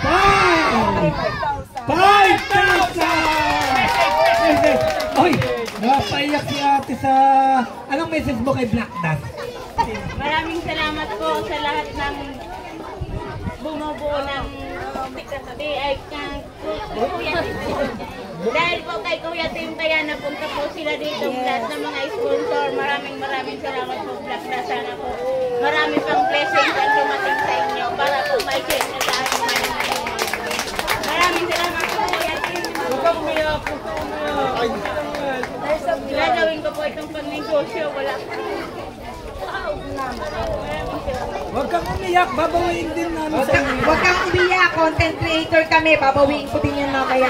Grabe. 5,000! Oy, napaiyak si ate sa... Anong message mo kay Black Dust? Maraming salamat po sa lahat ng bumubuo ng DI kang Kuya Tim. Dahil po kay Kuya Tim kaya napunta po sila dito lahat ng mga sponsor. Maraming salamat po Black Dust. Sana po marami pang blessings ang dumating sa inyo para po ma-share na sa ating mga. Maraming salamat po Kuya Tim. Huwag kang umiyak. Gagawin ko po itong pagnegosyo. Wala pa. Huwag kang umiyak, babawain din namin sa inyo. Huwag kang umiyak, content creator kami, babawiin ko din yan mamaya.